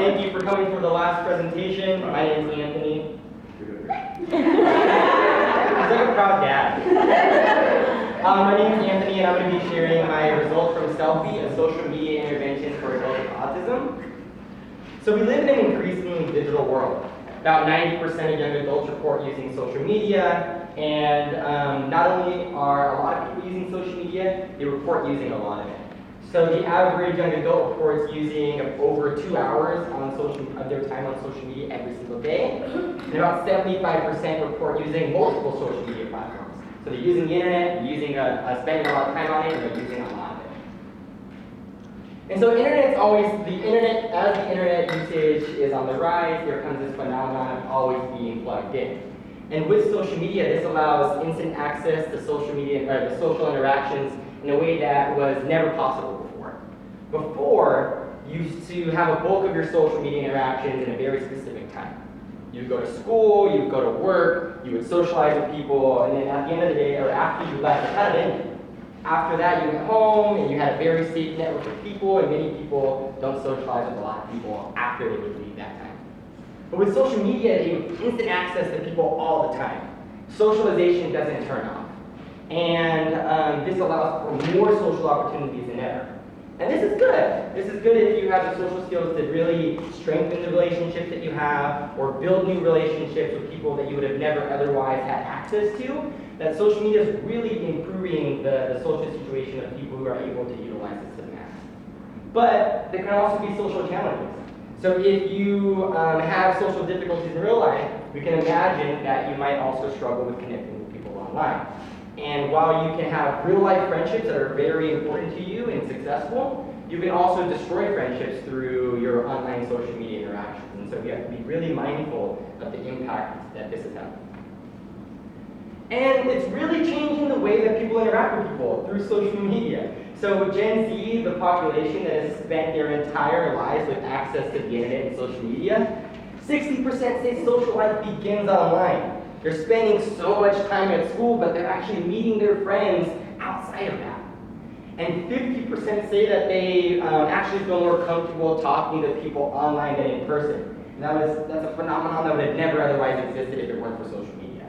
Thank you for coming for the last presentation. My name is Anthony. He's like a proud dad. My name is Anthony, and I'm going to be sharing my results from SELFI, a social media intervention for adults with autism. So we live in an increasingly digital world. About 90% of young adults report using social media, and not only are a lot of people using social media, they report using a lot of it. So the average young adult reports using over 2 hours of their time on social media every single day, and about 75% report using multiple social media platforms. So they're using the internet, spending a lot of time on it, and they're using a lot of it. And so as the internet usage is on the rise, there comes this phenomenon of always being plugged in. And with social media, this allows instant access to social media, or the social interactions in a way that was never possible before. Before, you used to have a bulk of your social media interactions in a very specific time. You would go to school, you would go to work, you would socialize with people, and then at the end of the day, or after you left, it kind of ended. After that, you went home and you had a very safe network of people, and many people don't socialize with a lot of people after they would leave that time. But with social media, you have instant access to people all the time. Socialization doesn't turn off. And this allows for more social opportunities than ever. And this is good. This is good if you have the social skills to really strengthen the relationships that you have, or build new relationships with people that you would have never otherwise had access to. That social media is really improving the social situation of people who are able to utilize this to the max. But there can also be social challenges. So if you have social difficulties in real life, we can imagine that you might also struggle with connecting with people online. And while you can have real life friendships that are very important to you and successful, you can also destroy friendships through your online social media interactions. And so you have to be really mindful of the impact that this is having. And it's really changing the way that people interact with people through social media. So Gen Z, the population that has spent their entire lives with access to the internet and social media, 60% say social life begins online. They're spending so much time at school, but they're actually meeting their friends outside of that. And 50% say that they actually feel more comfortable talking to people online than in person. And that's a phenomenon that would have never otherwise existed if it weren't for social media.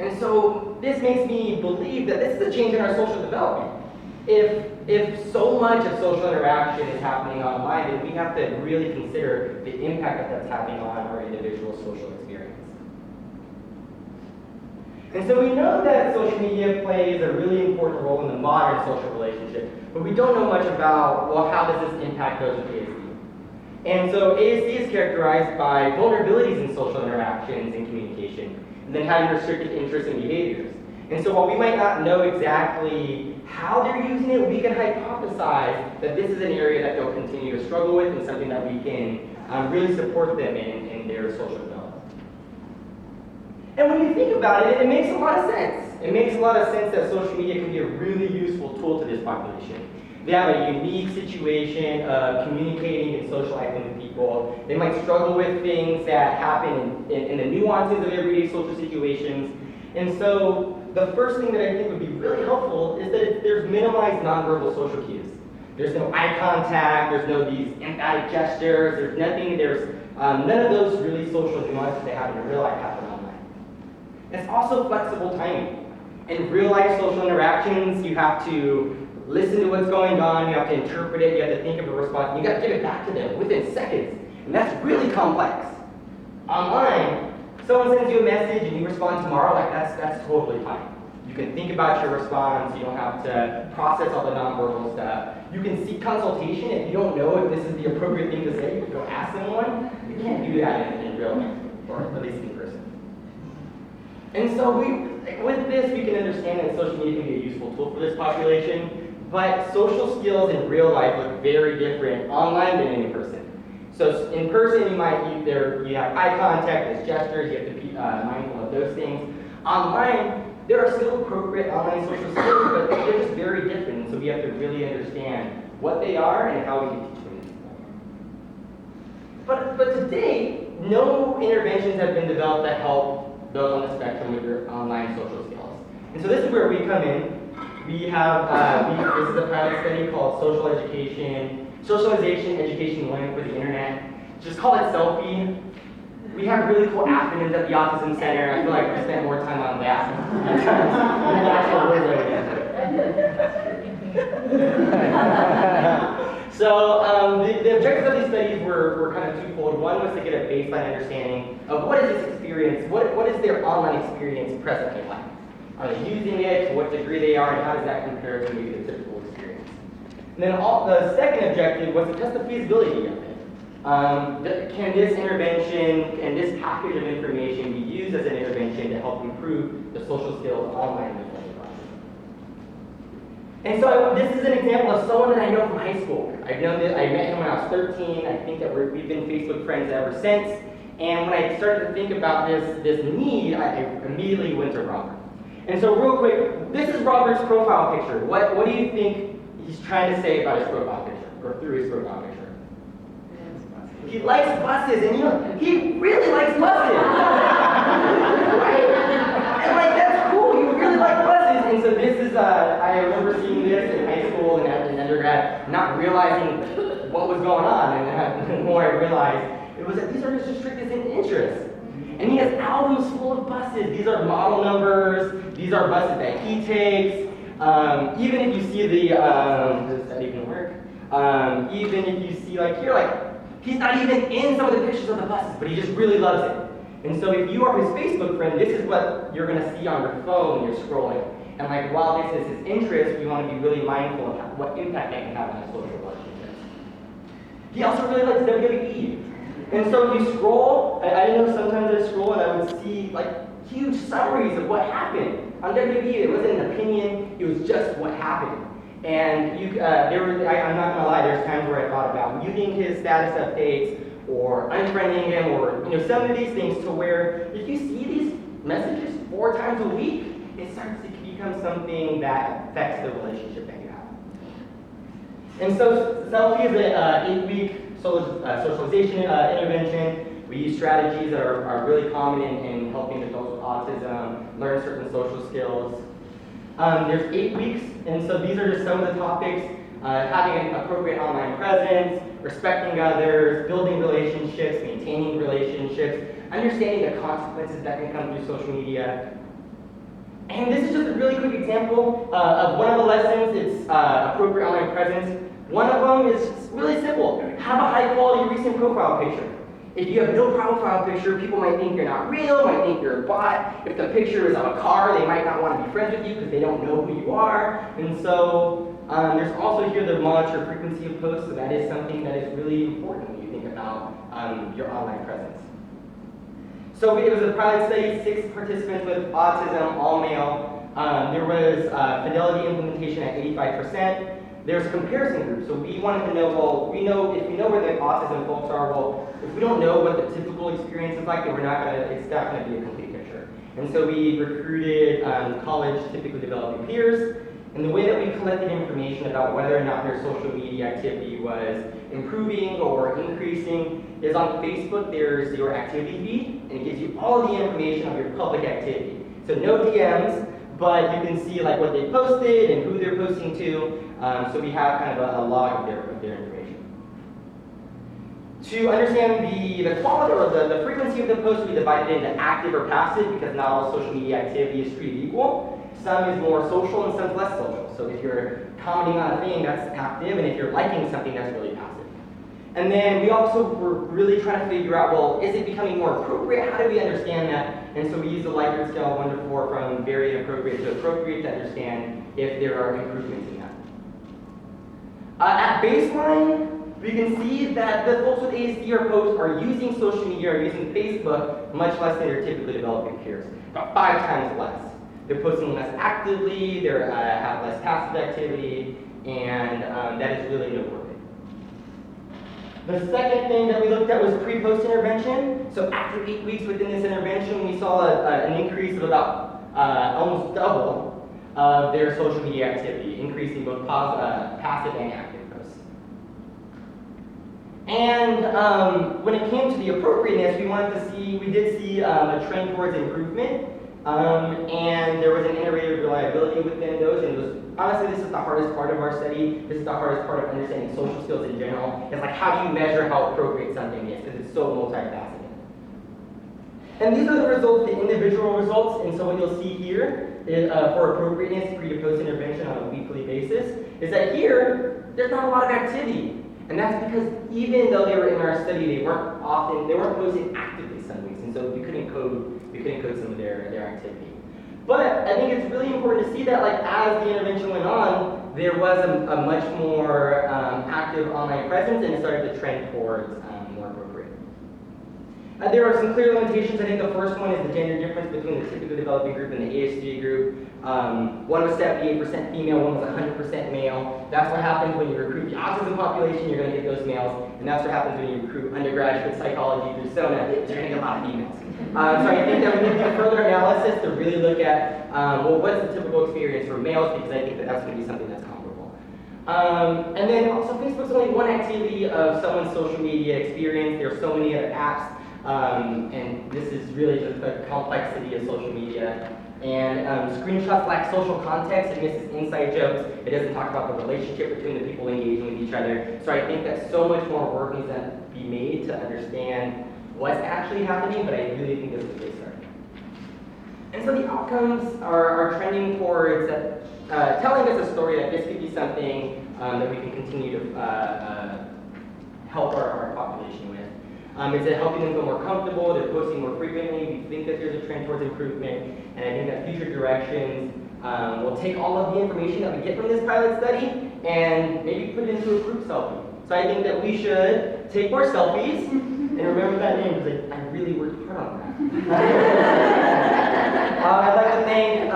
And so this makes me believe that this is a change in our social development. If so much of social interaction is happening online, then we have to really consider the impact that that's having on our individual social experience. And so we know that social media plays a really important role in the modern social relationship, but we don't know much about, well, how does this impact those with ASD? And so ASD is characterized by vulnerabilities in social interactions and communication, and then having restricted interests and behaviors. And so while we might not know exactly how they're using it, we can hypothesize that this is an area that they'll continue to struggle with and something that we can really support them in their social development. And when you think about it, it makes a lot of sense. It makes a lot of sense that social media can be a really useful tool to this population. They have a unique situation of communicating and socializing with people. They might struggle with things that happen in the nuances of everyday social situations. And so the first thing that I think would be really helpful is that there's minimized nonverbal social cues. There's no eye contact, there's no these emphatic gestures, there's none of those really social nuances that happen in real life happen online. It's also flexible timing. In real life social interactions, you have to listen to what's going on, you have to interpret it, you have to think of a response, and you got to give it back to them within seconds. And that's really complex. Online, someone sends you a message and you respond tomorrow, like that's totally fine. You can think about your response, you don't have to process all the nonverbal stuff. You can seek consultation if you don't know if this is the appropriate thing to say, you can go ask someone. You can't do that in real life, or at least in person. And so with this, we can understand that social media can be a useful tool for this population, but social skills in real life look very different online than in person. So in person, you have eye contact, there's gestures, you have to be mindful of those things. Online, there are still appropriate online social skills, but they're just very different, so we have to really understand what they are and how we can teach them to people. But to date, no interventions have been developed that help those on the spectrum with their online social skills. And so this is where we come in. We have, this is a pilot study called Socialization, Education, and Learning for the Internet. just call it SELFI. We have really cool acronyms at the Autism Center. I feel like we spent more time on that than the actual words that we answered. So the objectives of these studies were kind of twofold. One was to get a baseline understanding of what is this experience, what is their online experience presently like? Are they using it, to what degree they are, and how does that compare to maybe the typical experience? And then the second objective was to test the feasibility of it. Can this intervention and this package of information be used as an intervention to help improve the social skills online with learning process? And so this is an example of someone that I know from high school. I met him when I was 13. I think that we've been Facebook friends ever since. And when I started to think about this need, I immediately went to Robert. And so real quick, this is Robert's profile picture. What do you think he's trying to say about his profile picture, or through his profile picture? He likes buses, and he really likes buses. Right? And that's cool, you really like buses. And so this is, I remember seeing this in high school and in undergrad, not realizing what was going on. And the more I realized, it was that these are his strictest interests. And he has albums full of buses. These are model numbers. These are buses that he takes. Even if you see does that even work? Even if you see he's not even in some of the pictures of the buses, but he just really loves it. And so if you are his Facebook friend, this is what you're going to see on your phone when you're scrolling. And while this is his interest, we want to be really mindful of what impact that can have on his social relationships. He also really likes WWE. And so if you scroll, I know sometimes I scroll and I would see huge summaries of what happened on WWE. It wasn't an opinion, it was just what happened. And I'm not gonna lie, there's times where I thought about muting his status updates or unfriending him or some of these things to where if you see these messages 4 times a week, it starts to become something that affects the relationship that you have. And so SELFI is an 8-week socialization intervention. We use strategies that are really common in helping adults with autism learn certain social skills. There's 8 weeks, and so these are just some of the topics. Having an appropriate online presence, respecting others, building relationships, maintaining relationships, understanding the consequences that can come through social media. And this is just a really quick example of one of the lessons. It's appropriate online presence. One of them is really simple. Have a high quality recent profile picture. If you have no profile picture, people might think you're not real, might think you're a bot. If the picture is of a car, they might not want to be friends with you because they don't know who you are. And so there's also here the monitor frequency of posts, so that is something that is really important when you think about your online presence. So it was a pilot study, 6 participants with autism, all male. There was fidelity implementation at 85%. There's a comparison group, so we wanted to know, if we know where the autism folks are, if we don't know what the typical experience is like, then it's not going to be a complete picture. And so we recruited college typically developing peers, and the way that we collected information about whether or not their social media activity was improving or increasing is on Facebook. There's your activity feed, and it gives you all of the information of your public activity. So no DMs, but you can see what they posted and who they're posting to. So we have kind of a log of their information. To understand the quality or the frequency of the post, we divided it into active or passive because not all social media activity is treated equal. Some is more social and some is less social. So if you're commenting on a thing, that's active, and if you're liking something, that's really passive. And then we also were really trying to figure out, is it becoming more appropriate? How do we understand that? And so we use the Likert scale 1 to 4 from very inappropriate to appropriate to understand if there are improvements in that. At baseline, we can see that the folks with ASD or post are using social media or using Facebook much less than their typically developing peers, about 5 times less. They're posting less actively, they have less passive activity, and that is really noteworthy. The second thing that we looked at was pre-post intervention. So after 8 weeks within this intervention, we saw an increase of about almost double of their social media activity, increasing both passive and active posts. And when it came to the appropriateness, we did see a trend towards improvement. And there was an iterative reliability within those, and honestly, this is the hardest part of our study. This is the hardest part of understanding social skills in general. It's how do you measure how appropriate something is, because so multifaceted. And these are the results, the individual results, and so what you'll see here is, for appropriateness pre to post intervention on a weekly basis is that here, there's not a lot of activity. And that's because even though they were in our study, they weren't posting actively some weeks, and so we couldn't code some of their activity. But I think it's really important to see that like as the intervention went on, there was a much more active online presence, and it started to trend towards more appropriate. There are some clear limitations. I think the first one is the gender difference between the typically developing group and the ASD group. One was 78% female, one was 100% male. That's what happens when you recruit the autism population, you're going to get those males. And that's what happens when you recruit undergraduate psychology through SONA, you're going to get a lot of females. So I think that we need to do further analysis to really look at, well, what's the typical experience for males, because I think that that's going to be something that's comparable. And then also Facebook's only one activity of someone's social media experience. There are so many other apps. And this is really just the complexity of social media. And screenshots lack social context, it misses inside jokes, it doesn't talk about the relationship between the people engaging with each other. So I think that so much more work needs to be made to understand what's actually happening, but I really think this is a good start. And so the outcomes are trending towards telling us a story that this could be something that we can continue to help our population with. It's helping them feel more comfortable, they're posting more frequently, we think that there's a trend towards improvement, and I think that future directions will take all of the information that we get from this pilot study and maybe put it into a group selfie. So I think that we should take more selfies, and remember that name because I really worked hard on that. I'd like to thank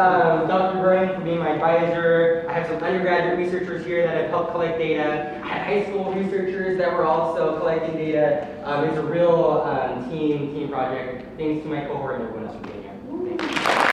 Dr. Vernon for being my advisor. I have some undergraduate researchers here that have helped collect data. I had high school researchers that were also collecting data. It's a real team project. Thanks to my cohort and everyone else for being